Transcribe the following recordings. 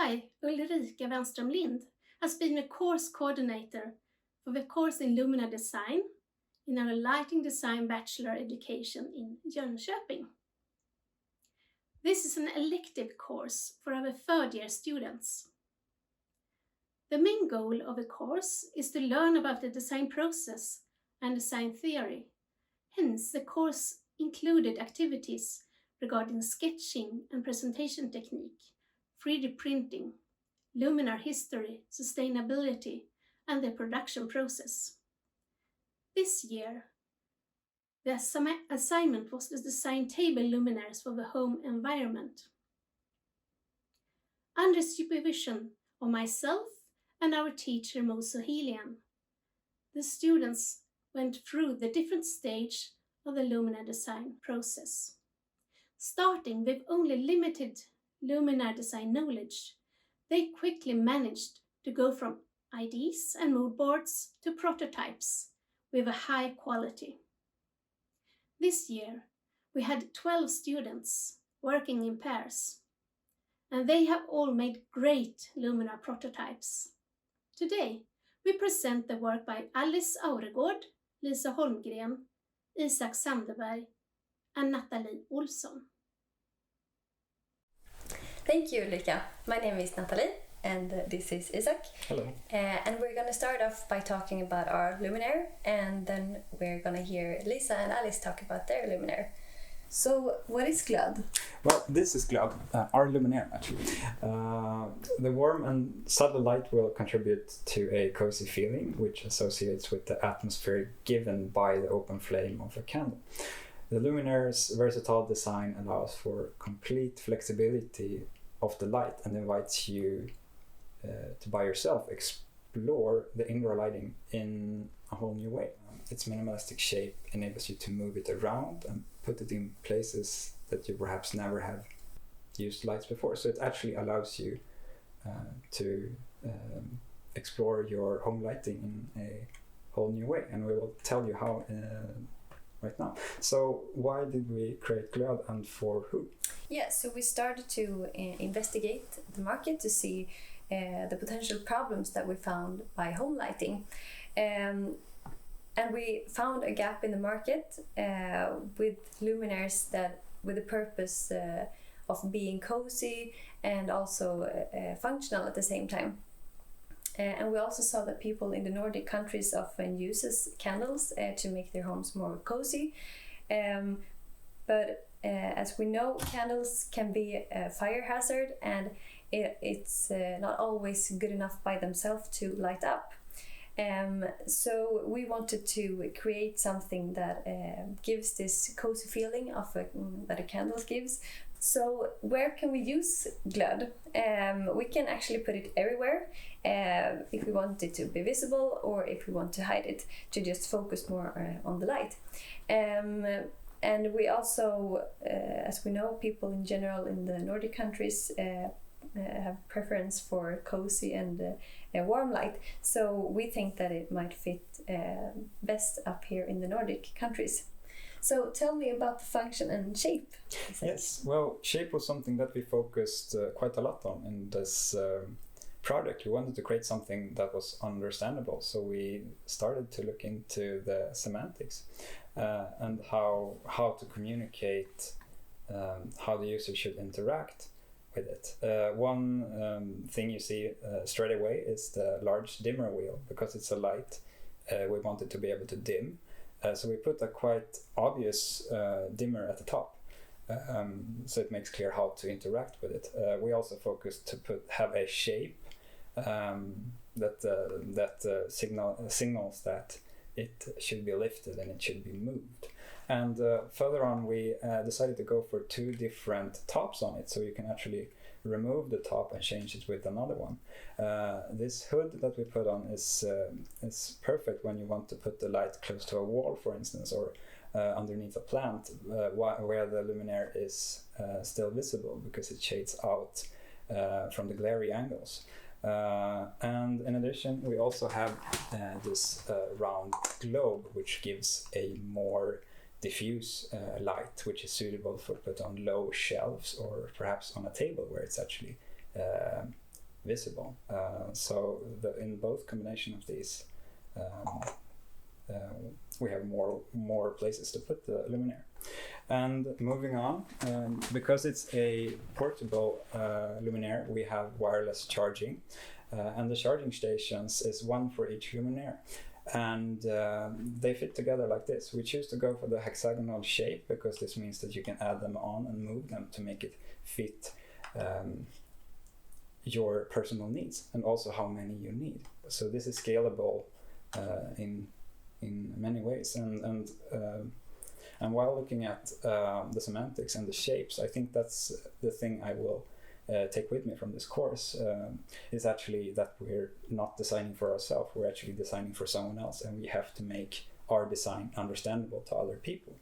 I, Ulrika Wenström Lind, has been a course coordinator for the course in Luminaire Design in our Lighting Design Bachelor Education in Jönköping. This is an elective course for our third-year students. The main goal of the course is to learn about the design process and design theory. Hence, the course included activities regarding sketching and presentation technique, 3D printing, luminaire history, sustainability, and the production process. This year, the assignment was to design table luminaires for the home environment. Under supervision of myself and our teacher Mo Sohilian, the students went through the different stages of the luminaire design process. Starting with only limited luminaire design knowledge, they quickly managed to go from ideas and mood boards to prototypes with a high quality. This year, we had 12 students working in pairs, and they have all made great luminaire prototypes. Today, we present the work by Alice Auregård, Lisa Holmgren, Isak Sandeberg, and Nathalie Olsson. Thank you, Ulrika. My name is Nathalie, and this is Isak. Hello. And we're going to start off by talking about our luminaire, and then we're going to hear Lisa and Alice talk about their luminaire. So, what is Glöd? Well, this is Glöd, our luminaire actually. The warm and subtle light will contribute to a cozy feeling, which associates with the atmosphere given by the open flame of a candle. The luminaire's versatile design allows for complete flexibility of the light and invites you to by yourself explore the indoor lighting in a whole new way. Its minimalistic shape enables you to move it around and put it in places that you perhaps never have used lights before. So it actually allows you to explore your home lighting in a whole new way, and we will tell you how right now. So why did we create Glöd and for who? Yeah, so we started to investigate the market to see the potential problems that we found by home lighting. And we found a gap in the market with luminaires that with the purpose of being cozy and also functional at the same time. And we also saw that people in the Nordic countries often uses candles to make their homes more cozy. But as we know, candles can be a fire hazard, and it's not always good enough by themselves to light up. So we wanted to create something that gives this cozy feeling of that a candle gives. So where can we use Glöd? We can actually put it everywhere if we want it to be visible, or if we want to hide it to just focus more on the light. And we also, as we know, people in general in the Nordic countries have preference for cozy and warm light, so we think that it might fit best up here in the Nordic countries. So tell me about the function and shape. Yes, well, shape was something that we focused quite a lot on in this project. We wanted to create something that was understandable, so we started to look into the semantics and how to communicate how the user should interact with it. One thing you see straight away is the large dimmer wheel. Because it's a light, we wanted to be able to dim. So we put a quite obvious dimmer at the top, so it makes clear how to interact with it. We also focused to have a shape that signals that it should be lifted and it should be moved. And further on, we decided to go for two different tops on it, so you can actually remove the top and change it with another one. This hood that we put on is perfect when you want to put the light close to a wall, for instance, or underneath a plant where the luminaire is still visible, because it shades out from the glary angles. And in addition, we also have this round globe, which gives a more diffuse light, which is suitable for put on low shelves or perhaps on a table where it's actually visible. So in both combination of these, we have more places to put the luminaire. And moving on, because it's a portable luminaire, we have wireless charging, and the charging stations is one for each luminaire. And they fit together like this. We choose to go for the hexagonal shape because this means that you can add them on and move them to make it fit your personal needs and also how many you need. So this is scalable in many ways. And while looking at the semantics and the shapes, I think that's the thing I will take with me from this course, is actually that we're not designing for ourselves, we're actually designing for someone else, and we have to make our design understandable to other people.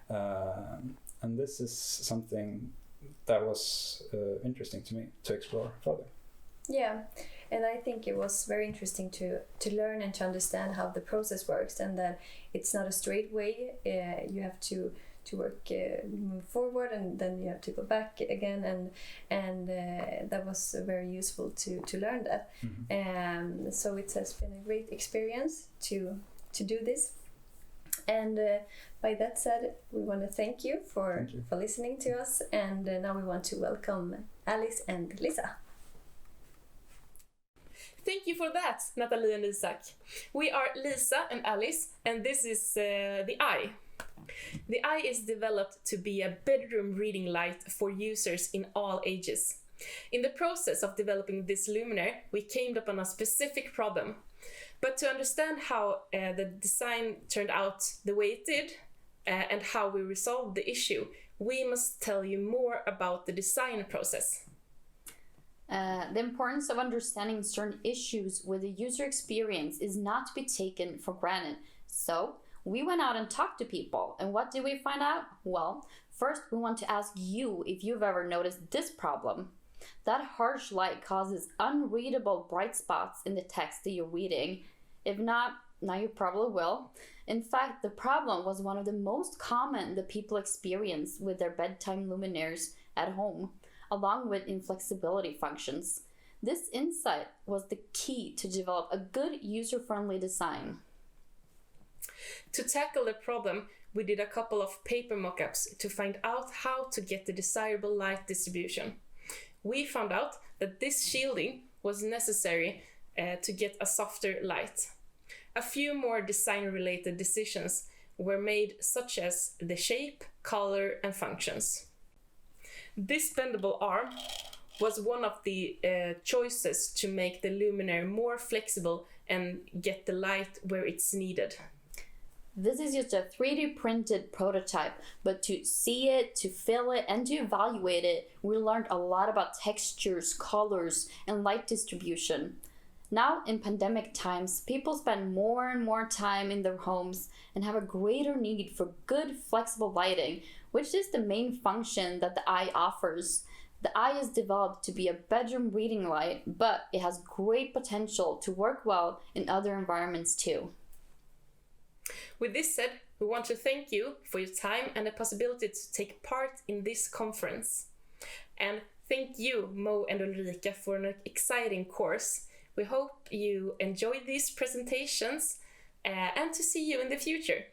And this is something that was interesting to me to explore further. Yeah, and I think it was very interesting to learn and to understand how the process works, and that it's not a straight way. You have to work, move forward, and then you have to go back again, and that was very useful to learn that. Mm-hmm. So it has been a great experience to do this. And by that said, we want to thank you for listening to us, and now we want to welcome Alice and Lisa. Thank you for that, Natalie and Isak. We are Lisa and Alice, and this is the Eye. The Eye is developed to be a bedroom reading light for users in all ages. In the process of developing this luminaire, we came upon a specific problem. But to understand how the design turned out the way it did, and how we resolved the issue, we must tell you more about the design process. The importance of understanding certain issues with the user experience is not to be taken for granted. So, we went out and talked to people, and what did we find out? Well, first we want to ask you if you've ever noticed this problem. That harsh light causes unreadable bright spots in the text that you're reading. If not, now you probably will. In fact, the problem was one of the most common that people experience with their bedtime luminaires at home, along with inflexibility functions. This insight was the key to develop a good user-friendly design. To tackle the problem, we did a couple of paper mock-ups to find out how to get the desirable light distribution. We found out that this shielding was necessary to get a softer light. A few more design-related decisions were made, such as the shape, color, and functions. This bendable arm was one of the choices to make the luminaire more flexible and get the light where it's needed. This is just a 3D printed prototype, but to see it, to feel it, and to evaluate it, we learned a lot about textures, colors, and light distribution. Now, in pandemic times, people spend more and more time in their homes and have a greater need for good, flexible lighting, which is the main function that the Eye offers. The Eye is developed to be a bedroom reading light, but it has great potential to work well in other environments too. With this said, we want to thank you for your time and the possibility to take part in this conference. And thank you, Mo and Ulrika, for an exciting course. We hope you enjoyed these presentations and to see you in the future.